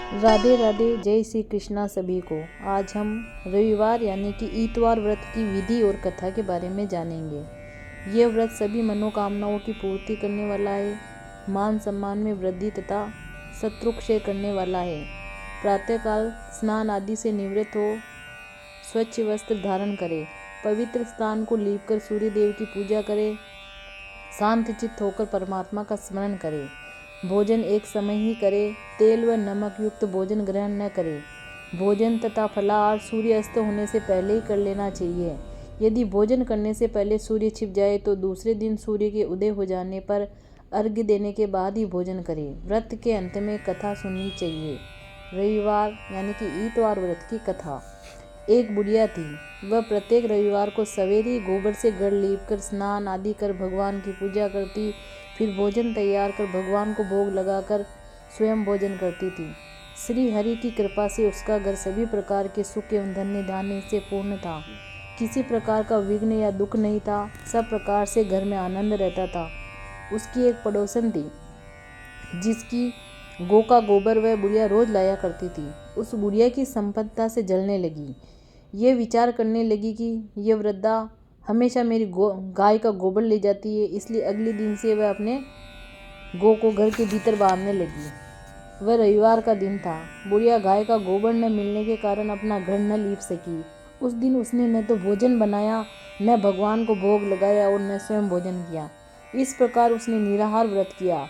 राधे राधे, जय श्री कृष्णा सभी को। आज हम रविवार यानी कि इतवार व्रत की विधि और कथा के बारे में जानेंगे। यह व्रत सभी मनोकामनाओं की पूर्ति करने वाला है, मान सम्मान में वृद्धि तथा शत्रुक्षय करने वाला है। प्रातःकाल स्नान आदि से निवृत्त हो स्वच्छ वस्त्र धारण करें, पवित्र स्थान को लीपकर सूर्य देव की पूजा करें, शांत चित्त होकर परमात्मा का स्मरण करें। भोजन एक समय ही करें, तेल व नमक युक्त भोजन ग्रहण न करें। भोजन तथा फलाहार सूर्य अस्त होने से पहले ही कर लेना चाहिए। यदि भोजन करने से पहले सूर्य छिप जाए तो दूसरे दिन सूर्य के उदय हो जाने पर अर्घ्य देने के बाद ही भोजन करें। व्रत के अंत में कथा सुननी चाहिए। रविवार यानी कि इतवार व्रत की कथा। एक बुढ़िया थी, वह प्रत्येक रविवार को सवेरे गोबर से घर लीपकर स्नान आदि कर भगवान की पूजा करती, फिर भोजन तैयार कर भगवान को भोग लगाकर स्वयं भोजन करती थी। श्री हरि की कृपा से उसका घर सभी प्रकार के सुख एवं धन्य धान्य से पूर्ण था। किसी प्रकार का विघ्न या दुख नहीं था, सब प्रकार से घर में आनंद रहता था। उसकी एक पड़ोसन थी जिसकी गौ का गोबर वह बुढ़िया रोज लाया करती थी। उस बुढ़िया की संपन्नता से जलने लगी। ये विचार करने लगी कि यह वृद्धा हमेशा मेरी गाय का गोबर ले जाती है, इसलिए अगले दिन से वह अपने गौ को घर के भीतर बांधने लगी। वह रविवार का दिन था। बुढ़िया गाय का गोबर न मिलने के कारण अपना घर न लीप सकी। उस दिन उसने न तो भोजन बनाया, न भगवान को भोग लगाया और न स्वयं भोजन किया। इस प्रकार उसने निराहार व्रत किया।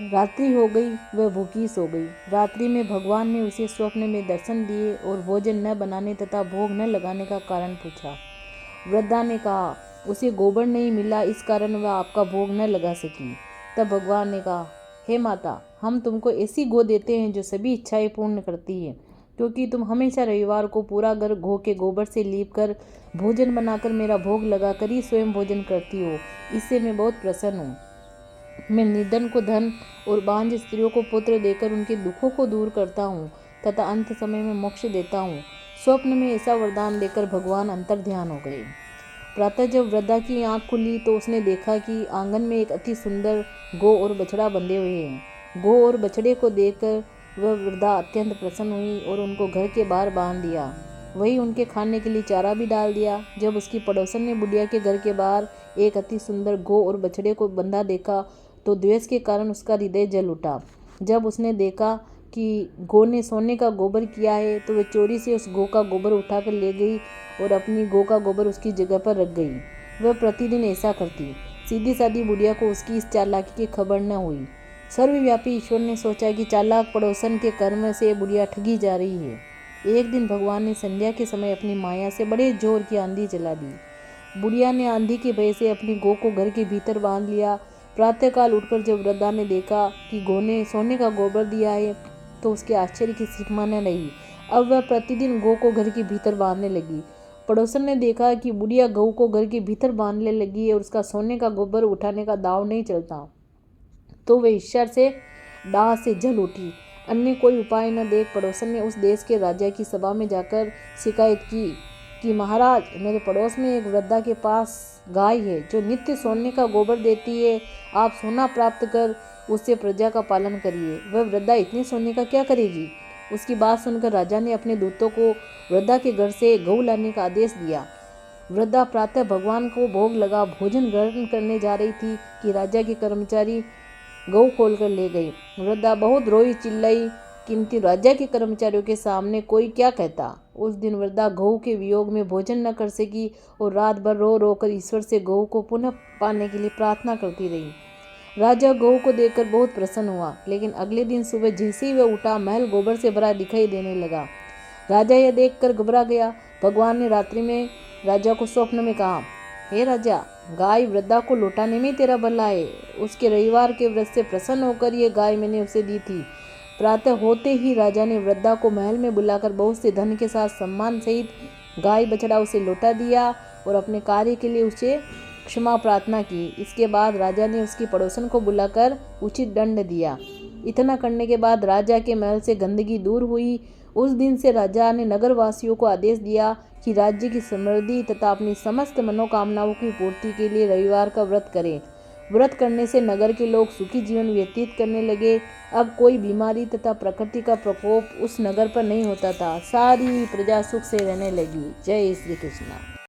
रात्रि हो गई, वह भूखी सो गई। रात्रि में भगवान ने उसे स्वप्न में दर्शन दिए और भोजन न बनाने तथा भोग न लगाने का कारण पूछा। वृद्धा ने कहा, उसे गोबर नहीं मिला, इस कारण वह आपका भोग न लगा सकी। तब भगवान ने कहा, हे माता, हम तुमको ऐसी गौ देते हैं जो सभी इच्छाएं पूर्ण करती है, क्योंकि तुम हमेशा रविवार को पूरा घर गौ के गोबर से लीप कर भोजन बनाकर मेरा भोग लगाकर ही स्वयं भोजन करती हो। इससे मैं बहुत प्रसन्न हूँ। मैं निर्धन को धन और बांझ स्त्रियों को पुत्र देकर उनके दुखों को दूर करता हूँ तथा अंत समय में मोक्ष देता हूँ। स्वप्न में ऐसा वरदान देकर भगवान अंतर ध्यान हो गए। प्रातः जब वृद्धा की आंख खुली तो उसने देखा कि आंगन में एक अति सुंदर गौ और बछड़ा बंधे हुए हैं। गौ और बछड़े को देखकर वह वृद्धा अत्यंत प्रसन्न हुई और उनको घर के बाहर बांध दिया। वही उनके खाने के लिए चारा भी डाल दिया। जब उसकी पड़ोसन ने बुढ़िया के घर के बाहर एक अति सुंदर गौ और बछड़े को बंधा देखा तो द्वेष के कारण उसका हृदय जल उठा। जब उसने देखा कि गौ ने सोने का गोबर किया है तो वह चोरी से उस गौ का गोबर उठाकर ले गई और अपनी गौ का गोबर उसकी जगह पर रख गई। वह प्रतिदिन ऐसा करती। सीधी सादी बुढ़िया को उसकी इस चालाकी की खबर न हुई। सर्वव्यापी ईश्वर ने सोचा कि चालाक पड़ोसन के कर्म से बुढ़िया ठगी जा रही है। एक दिन भगवान ने संध्या के समय अपनी माया से बड़े जोर की आंधी चला दी। बुढ़िया ने आंधी के भय से अपनी गौ को घर के भीतर बांध लिया। प्रातःकाल उठकर जब वृद्धा ने देखा कि गौ ने सोने का गोबर दिया है तो उसके आश्चर्य की सीमा न रही। अब वह प्रतिदिन गौ को घर के भीतर बांधने लगी। पड़ोसन ने देखा कि बुढ़िया गऊ को घर के भीतर बांधने लगी है और उसका सोने का गोबर उठाने का दाव नहीं चलता, तो वह ईर्ष्या से डाह से जल उठी। अन्य कोई उपाय न देख पड़ोसन ने उस देश के राजा की सभा में जाकर शिकायत की कि महाराज, मेरे पड़ोस में एक वृद्धा के पास गाय है जो नित्य सोने का गोबर देती है। आप सोना प्राप्त कर उससे प्रजा का पालन करिए। वह वृद्धा इतने सोने का क्या करेगी। उसकी बात सुनकर राजा ने अपने दूतों को वृद्धा के घर से गऊ लाने का आदेश दिया। वृद्धा प्रातः भगवान को भोग लगा भोजन ग्रहण करने जा रही थी कि राजा के कर्मचारी गऊ खोल कर ले गए। वृद्धा बहुत रोई चिल्लाई, किंतु राजा के कर्मचारियों के सामने कोई क्या कहता। उस दिन वृद्धा गऊ के वियोग में भोजन न कर सकी और रात भर रो रो कर ईश्वर से गऊ को पुनः पाने के लिए प्रार्थना करती रही। राजा गऊ को देखकर बहुत प्रसन्न हुआ, लेकिन अगले दिन सुबह जैसे ही वह उठा, महल गोबर से भरा दिखाई देने लगा। राजा यह देखकर घबरा गया। भगवान ने रात्रि में राजा को स्वप्न में कहा, हे राजा, गाय वृद्धा को लौटाने में तेरा भला है। उसके रविवार के व्रत से प्रसन्न होकर यह गाय मैंने उसे दी थी। प्रातः होते ही राजा ने वृद्धा को महल में बुलाकर बहुत से धन के साथ सम्मान सहित गाय बछड़ा उसे लौटा दिया और अपने कार्य के लिए उसे क्षमा प्रार्थना की। इसके बाद राजा ने उसकी पड़ोसन को बुलाकर उचित दंड दिया। इतना करने के बाद राजा के महल से गंदगी दूर हुई। उस दिन से राजा ने नगरवासियों को आदेश दिया कि राज्य की समृद्धि तथा अपनी समस्त मनोकामनाओं की पूर्ति के लिए रविवार का व्रत करें। व्रत करने से नगर के लोग सुखी जीवन व्यतीत करने लगे। अब कोई बीमारी तथा प्रकृति का प्रकोप उस नगर पर नहीं होता था। सारी प्रजा सुख से रहने लगी। जय श्री कृष्ण।